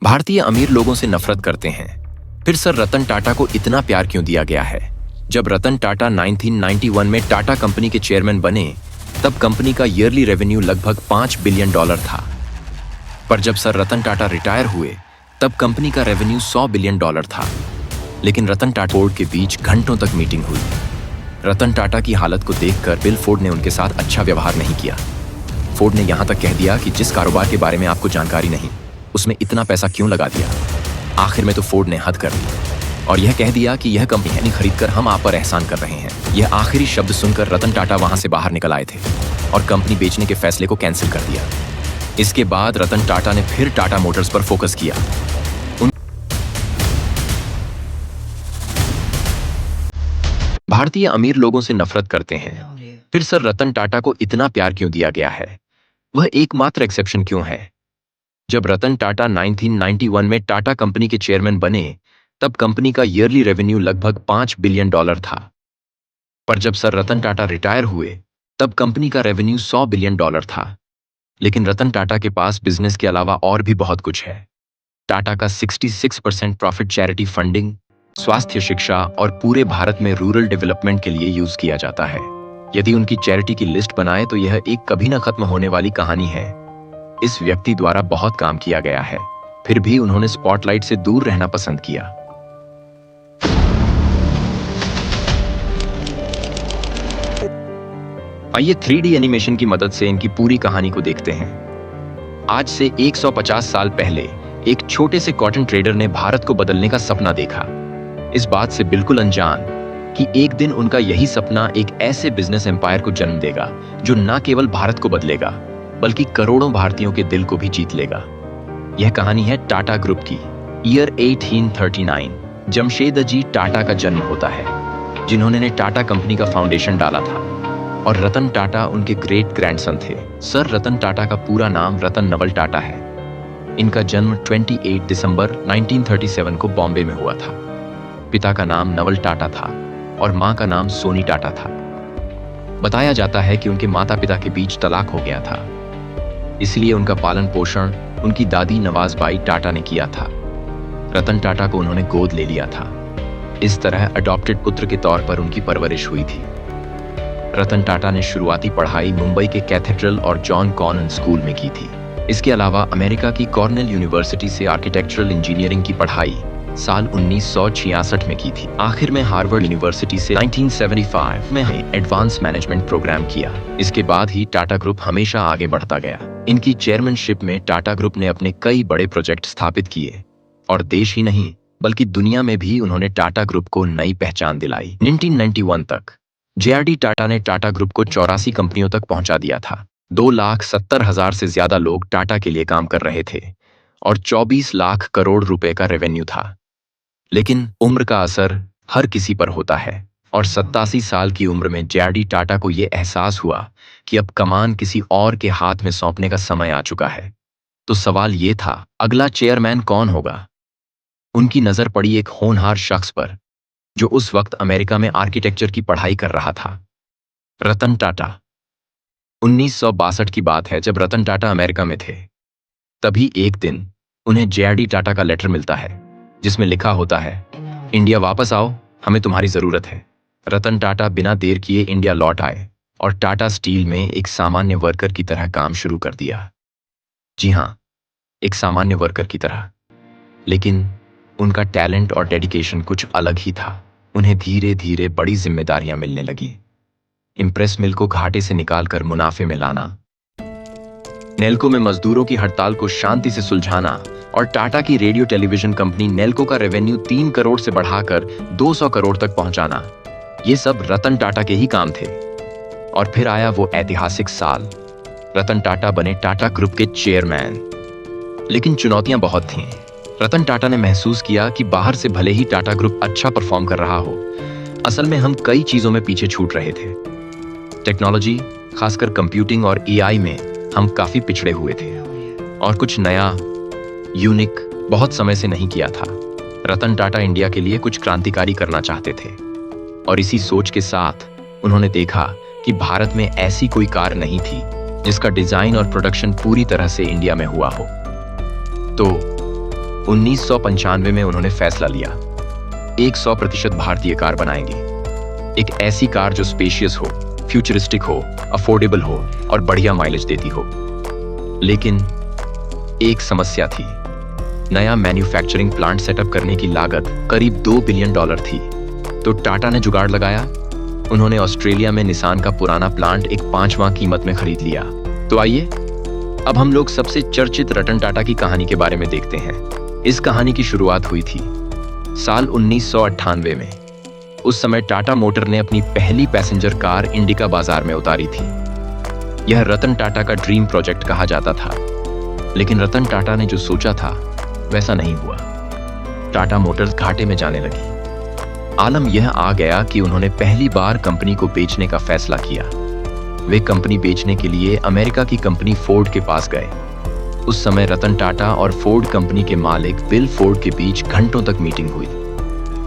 भारतीय अमीर लोगों से नफरत करते हैं, फिर सर रतन टाटा को इतना प्यार क्यों दिया गया है? जब रतन टाटा 1991 में टाटा कंपनी के चेयरमैन बने, तब कंपनी का ईयरली रेवेन्यू लगभग $5 बिलियन था। पर जब सर रतन टाटा रिटायर हुए, तब कंपनी का रेवेन्यू $100 बिलियन था। लेकिन रतन टाटा बोर्ड के बीच घंटों तक मीटिंग हुई। रतन टाटा की हालत को देखकर बिल फोर्ड ने उनके साथ अच्छा व्यवहार नहीं किया। फोर्ड ने यहां तक कह दिया कि जिस कारोबार के बारे में आपको जानकारी नहीं, उसमें इतना पैसा क्यों लगा दिया। आखिर में तो फोर्ड ने हद कर दी और यह कह दिया कि यह कंपनी नहीं खरीदकर हम आप पर एहसान कर रहे हैं। यह आखिरी शब्द सुनकर रतन टाटा वहां से बाहर निकल आए थे और कंपनी बेचने के फैसले को कैंसिल कर दिया। इसके बाद रतन टाटा ने फिर टाटा मोटर्स पर फोकस किया। भारतीय अमीर लोगों से नफरत करते हैं, फिर सर रतन टाटा को इतना प्यार क्यों दिया गया है? वह एकमात्र एक्सेप्शन क्यों है? जब रतन टाटा 1991 में टाटा कंपनी के चेयरमैन बने, तब कंपनी का ईयरली रेवेन्यू लगभग $5 बिलियन था। पर जब सर रतन टाटा रिटायर हुए, तब कंपनी का रेवेन्यू $100 बिलियन था। लेकिन रतन टाटा के पास बिजनेस के अलावा और भी बहुत कुछ है। टाटा का 66% प्रॉफिट चैरिटी फंडिंग, स्वास्थ्य, शिक्षा और पूरे भारत में रूरल डेवलपमेंट के लिए यूज किया जाता है। यदि उनकी चैरिटी की लिस्ट बनाए तो यह एक कभी न खत्म होने वाली कहानी है। इस व्यक्ति द्वारा बहुत काम किया गया है, फिर भी उन्होंने स्पॉटलाइट से दूर रहना पसंद किया। आइए 3D एनिमेशन की मदद से इनकी पूरी कहानी को देखते हैं। आज से 150 साल पहले एक छोटे से कॉटन ट्रेडर ने भारत को बदलने का सपना देखा, इस बात से बिल्कुल अनजान कि एक दिन उनका यही सपना एक ऐसे बिजनेस एम्पायर को जन्म देगा जो न केवल भारत को बदलेगा बल्कि करोड़ों भारतीयों के दिल को भी जीत लेगा। यह कहानी है टाटा ग्रुप की। ईयर 1839 जमशेदजी टाटा का जन्म होता है, जिन्होंने टाटा कंपनी का फाउंडेशन डाला था, और रतन टाटा उनके ग्रेट ग्रैंडसन थे। सर रतन टाटा का पूरा नाम रतन नवल टाटा है। इनका जन्म 28 दिसंबर 1937 को बॉम्बे में हुआ था। पिता का नाम नवल टाटा था और मां का नाम सोनी टाटा था। बताया जाता है कि उनके माता पिता के बीच तलाक हो गया था, इसलिए उनका पालन पोषण उनकी दादी नवाजबाई टाटा ने किया था। रतन टाटा को उन्होंने गोद ले लिया था। इस तरह अडॉप्टेड पुत्र के तौर पर उनकी परवरिश हुई थी। रतन टाटा ने शुरुआती पढ़ाई मुंबई के कैथेड्रल और जॉन कॉनन स्कूल में की थी। इसके अलावा अमेरिका की कॉर्नेल यूनिवर्सिटी से आर्किटेक्चरल इंजीनियरिंग की पढ़ाई साल 1966 में की थी। आखिर में हार्वर्ड यूनिवर्सिटी से 1975 में एडवांस मैनेजमेंट प्रोग्राम किया। इसके बाद ही टाटा ग्रुप हमेशा आगे बढ़ता गया। इनकी चेयरमैनशिप में टाटा ग्रुप ने अपने कई बड़े प्रोजेक्ट स्थापित किए और देश ही नहीं बल्कि दुनिया में भी उन्होंने टाटा ग्रुप को नई पहचान दिलाई। 1991 तक JRD टाटा ने टाटा ग्रुप को 84 कंपनियों तक पहुंचा दिया था। 2,70,000 से ज्यादा लोग टाटा के लिए काम कर रहे थे और 24 लाख करोड़ रुपए का रेवेन्यू था। लेकिन उम्र का असर हर किसी पर होता है और 87 साल की उम्र में JRD टाटा को यह एहसास हुआ कि अब कमान किसी और के हाथ में सौंपने का समय आ चुका है। तो सवाल ये था, अगला चेयरमैन कौन होगा? उनकी नजर पड़ी एक होनहार शख्स पर जो उस वक्त अमेरिका में आर्किटेक्चर की पढ़ाई कर रहा था, रतन टाटा। 1962 की बात है, जब रतन टाटा अमेरिका में थे। तभी एक दिन उन्हें JRD टाटा का लेटर मिलता है जिसमें लिखा होता है, इंडिया वापस आओ, हमें तुम्हारी जरूरत है। रतन टाटा बिना देर किए इंडिया लौट आए और टाटा स्टील में एक सामान्य वर्कर की तरह काम शुरू कर दिया। जी हाँ, एक सामान्य वर्कर की तरह। लेकिन उनका टैलेंट और डेडिकेशन कुछ अलग ही था। उन्हें धीरे धीरे बड़ी जिम्मेदारियां मिलने लगी। इम्प्रेस मिल को घाटे से निकालकर मुनाफे में लाना, नेल्को में मजदूरों की हड़ताल को शांति से सुलझाना और टाटा की रेडियो टेलीविजन कंपनी नेल्को का रेवेन्यू 3 करोड़ से बढ़ाकर 200 करोड़ तक पहुंचाना, ये सब रतन टाटा के ही काम थे। और फिर आया वो ऐतिहासिक साल। रतन टाटा बने टाटा ग्रुप के चेयरमैन। लेकिन चुनौतियां बहुत थीं। रतन टाटा ने महसूस किया कि बाहर से भले ही टाटा ग्रुप अच्छा परफॉर्म कर रहा हो, असल में हम कई चीजों में पीछे छूट रहे थे। टेक्नोलॉजी, खासकर कंप्यूटिंग और AI में हम काफी पिछड़े हुए थे और कुछ नया, यूनिक बहुत समय से नहीं किया था। रतन टाटा इंडिया के लिए कुछ क्रांतिकारी करना चाहते थे और इसी सोच के साथ उन्होंने देखा कि भारत में ऐसी कोई कार नहीं थी जिसका डिजाइन और प्रोडक्शन पूरी तरह से इंडिया में हुआ हो। तो 1995 में उन्होंने फैसला लिया, 100% भारतीय कार बनाएंगे। एक ऐसी कार जो स्पेशियस हो, फ्यूचरिस्टिक हो, अफोर्डेबल हो और बढ़िया माइलेज देती हो। लेकिन एक समस्या थी। नया मैन्युफैक्चरिंग प्लांट सेटअप करने की लागत करीब $2 बिलियन थी। तो टाटा ने जुगाड़ लगाया। उन्होंने ऑस्ट्रेलिया में निसान का पुराना प्लांट एक 5वां कीमत में खरीद लिया। तो आइए अब हम लोग सबसे चर्चित रतन टाटा की कहानी के बारे में देखते हैं। इस कहानी की शुरुआत हुई थी साल 1998 में। उस समय टाटा मोटर ने अपनी पहली पैसेंजर कार इंडिका बाजार में उतारी थी। यह रतन टाटा का ड्रीम प्रोजेक्ट कहा जाता था, लेकिन रतन टाटा ने जो सोचा था वैसा नहीं हुआ। टाटा मोटर्स घाटे में जाने लगी। आलम यह आ गया कि उन्होंने पहली बार कंपनी को बेचने का फैसला किया। वे कंपनी बेचने के लिए अमेरिका की कंपनी फोर्ड के पास गए। उस समय रतन टाटा और फोर्ड कंपनी के मालिक बिल फोर्ड के बीच घंटों तक मीटिंग हुई।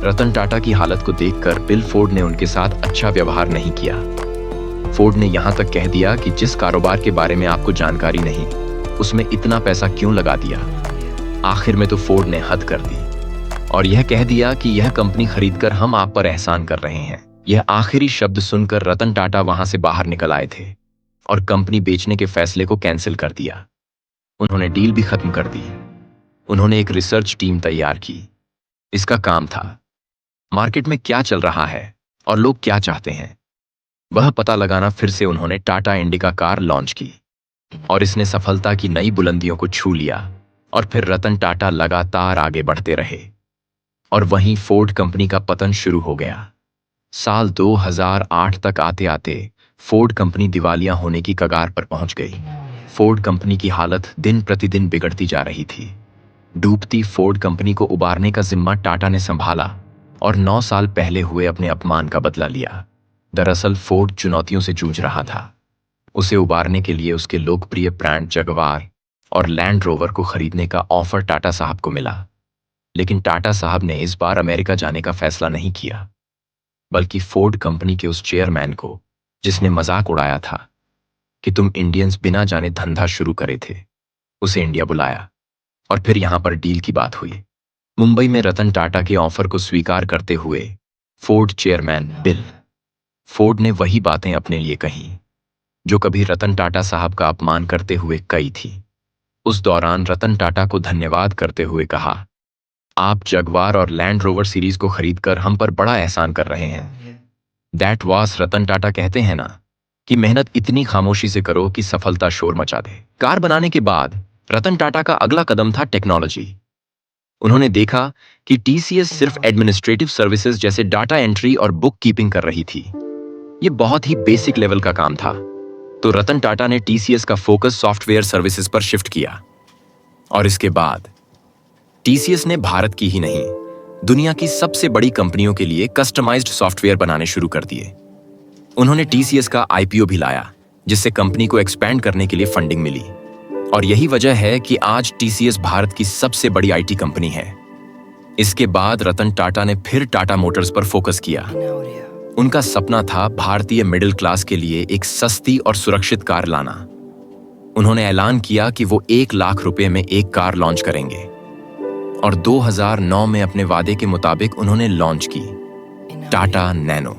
रतन टाटा की हालत को देखकर बिल फोर्ड ने उनके साथ अच्छा व्यवहार नहीं किया। फोर्ड ने यहां तक कह दिया कि जिस कारोबार के बारे में आपको जानकारी नहीं, उसमें इतना पैसा क्यों लगा दिया। आखिर में तो फोर्ड ने हद कर दी और यह कह दिया कि यह कंपनी खरीदकर हम आप पर एहसान कर रहे हैं। यह आखिरी शब्द सुनकर रतन टाटा वहां से बाहर निकल आए थे और कंपनी बेचने के फैसले को कैंसिल कर दिया। उन्होंने डील भी खत्म कर दी। उन्होंने एक रिसर्च टीम तैयार की। इसका काम था मार्केट में क्या चल रहा है और लोग क्या चाहते हैं, वह पता लगाना। फिर से उन्होंने टाटा इंडिका कार लॉन्च की और इसने सफलता की नई बुलंदियों को छू लिया। और फिर रतन टाटा लगातार आगे बढ़ते रहे और वहीं फोर्ड कंपनी का पतन शुरू हो गया। साल 2008 तक आते आते फोर्ड कंपनी दिवालिया होने की कगार पर पहुंच गई। फोर्ड कंपनी की हालत दिन प्रतिदिन बिगड़ती जा रही थी। डूबती फोर्ड कंपनी को उबारने का जिम्मा टाटा ने संभाला और 9 साल पहले हुए अपने अपमान का बदला लिया। दरअसल फोर्ड चुनौतियों से जूझ रहा था। उसे उबारने के लिए उसके लोकप्रिय ब्रांड जगवार और लैंड रोवर को खरीदने का ऑफर टाटा साहब को मिला। लेकिन टाटा साहब ने इस बार अमेरिका जाने का फैसला नहीं किया, बल्कि फोर्ड कंपनी के उस चेयरमैन को, जिसने मजाक उड़ाया था कि तुम इंडियंस बिना जाने धंधा शुरू करे थे, उसे इंडिया बुलाया और फिर यहां पर डील की बात हुई। मुंबई में रतन टाटा के ऑफर को स्वीकार करते हुए फोर्ड चेयरमैन बिल फोर्ड ने वही बातें अपने लिए कही जो कभी रतन टाटा साहब का अपमान करते हुए कही थी। उस दौरान रतन टाटा को धन्यवाद करते हुए कहा, आप जगवार और लैंड रोवर सीरीज को खरीदकर हम पर बड़ा एहसान कर रहे हैं। दैट वाज रतन टाटा कहते हैं ना कि मेहनत इतनी खामोशी से करो कि सफलता शोर मचा दे। कार बनाने के बाद रतन टाटा का अगला कदम था टेक्नोलॉजी। उन्होंने देखा कि टीसीएस सिर्फ एडमिनिस्ट्रेटिव सर्विसेज जैसे डाटा एंट्री और बुक कीपिंग कर रही थी। ये बहुत ही बेसिक लेवल का काम था। तो रतन टाटा ने टीसीएस का फोकस सॉफ्टवेयर सर्विसेज पर शिफ्ट किया और इसके बाद टीसीएस ने भारत की ही नहीं, दुनिया की सबसे बड़ी कंपनियों के लिए कस्टमाइज्ड सॉफ्टवेयर बनाने शुरू कर दिए। उन्होंने टीसीएस का आईपीओ भी लाया, जिससे कंपनी को एक्सपैंड करने के लिए फंडिंग मिली। और यही वजह है कि आज टीसीएस भारत की सबसे बड़ी आईटी कंपनी है। इसके बाद रतन टाटा ने फिर टाटा मोटर्स पर फोकस किया। उनका सपना था भारतीय मिडिल क्लास के लिए एक सस्ती और सुरक्षित कार लाना। उन्होंने ऐलान किया कि वो 1 लाख रुपए में एक कार लॉन्च करेंगे और 2009 में अपने वादे के मुताबिक उन्होंने लॉन्च की टाटा नैनो।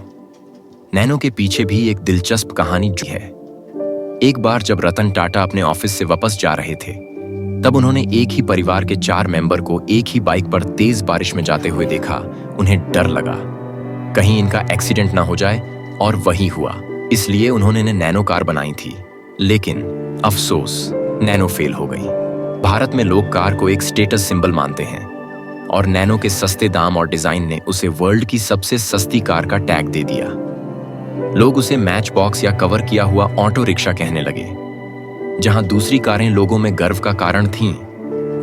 नैनो के पीछे भी एक दिलचस्प कहानी है। एक बार जब रतन टाटा अपने ऑफिस से वापस जा रहे थे, तब उन्होंने एक ही परिवार के 4 मेंबर को एक ही बाइक पर तेज बारिश में जाते हुए देखा। उन्हें डर लगा कहीं इनका एक्सीडेंट ना हो जाए, और वही हुआ। इसलिए उन्होंने नैनो कार बनाई थी। लेकिन अफसोस, नैनो फेल हो गई। भारत में लोग कार को एक स्टेटस सिंबल मानते हैं और नैनो के सस्ते दाम और डिजाइन ने उसे वर्ल्ड की सबसे सस्ती कार का टैग दे दिया। लोग उसे मैच बॉक्स या कवर किया हुआ ऑटो रिक्शा कहने लगे। जहां दूसरी कारें लोगों में गर्व का कारण थीं,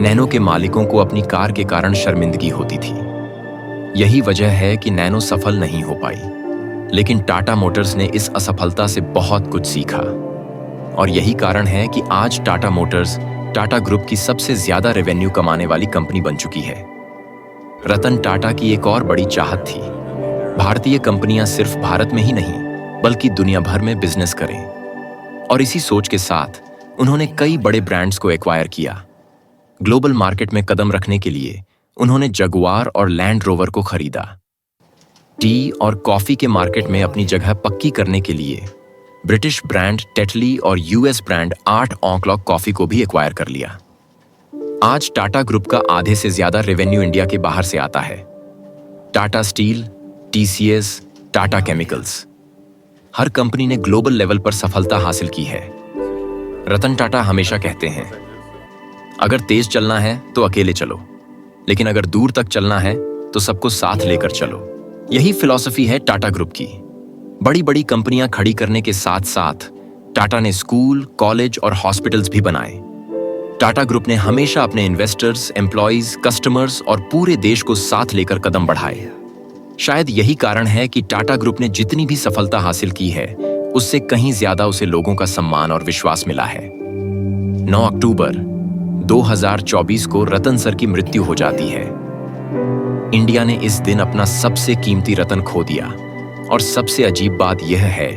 नैनो के मालिकों को अपनी कार के कारण शर्मिंदगी होती थी। यही वजह है कि नैनो सफल नहीं हो पाई। लेकिन टाटा मोटर्स ने इस असफलता से बहुत कुछ सीखा और यही कारण है कि आज टाटा मोटर्स टाटा ग्रुप की सबसे ज्यादा रेवेन्यू कमाने वाली कंपनी बन चुकी है। रतन टाटा की एक और बड़ी चाहत थी, भारतीय कंपनियां सिर्फ भारत में ही नहीं बल्कि दुनिया भर में बिजनेस करें। और इसी सोच के साथ उन्होंने कई बड़े ब्रांड्स को एक्वायर किया। ग्लोबल मार्केट में कदम रखने के लिए उन्होंने जगुआर और लैंड रोवर को खरीदा। टी और कॉफी के मार्केट में अपनी जगह पक्की करने के लिए ब्रिटिश ब्रांड टेटली और यूएस ब्रांड 8 ऑक्लॉक कॉफी को भी एक्वायर कर लिया। आज टाटा ग्रुप का आधे से ज्यादा रेवेन्यू इंडिया के बाहर से आता है। Tata steel, TCS, Tata chemicals, हर कंपनी ने ग्लोबल लेवल पर सफलता हासिल की है। रतन टाटा हमेशा कहते हैं, अगर तेज चलना है तो अकेले चलो, लेकिन अगर दूर तक चलना है तो सबको साथ लेकर चलो। यही फिलॉसफी है टाटा ग्रुप की। बड़ी बड़ी कंपनियां खड़ी करने के साथ साथ टाटा ने स्कूल, कॉलेज और हॉस्पिटल्स भी बनाए। टाटा ग्रुप ने हमेशा अपने इन्वेस्टर्स, एम्प्लॉइज, कस्टमर्स और पूरे देश को साथ लेकर कदम बढ़ाए। शायद यही कारण है कि टाटा ग्रुप ने जितनी भी सफलता हासिल की है, उससे कहीं ज्यादा उसे लोगों का सम्मान और विश्वास मिला है। 9 अक्टूबर 2024 को रतन सर की मृत्यु हो जाती है। इंडिया ने इस दिन अपना सबसे कीमती रतन खो दिया, और सबसे अजीब बात यह है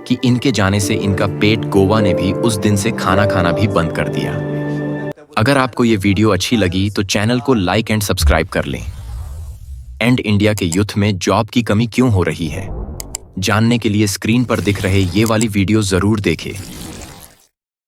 कि इनके जाने से इनका पेट गोवा ने भी उस दिन से खाना खाना भी बंद कर दिया। अगर आपको ये वीडियो अच्छी लगी तो चैनल को लाइक एंड सब्सक्राइब कर लें। एंड इंडिया के यूथ में जॉब की कमी क्यों हो रही है, जानने के लिए स्क्रीन पर दिख रहे ये वाली वीडियो जरूर देखें।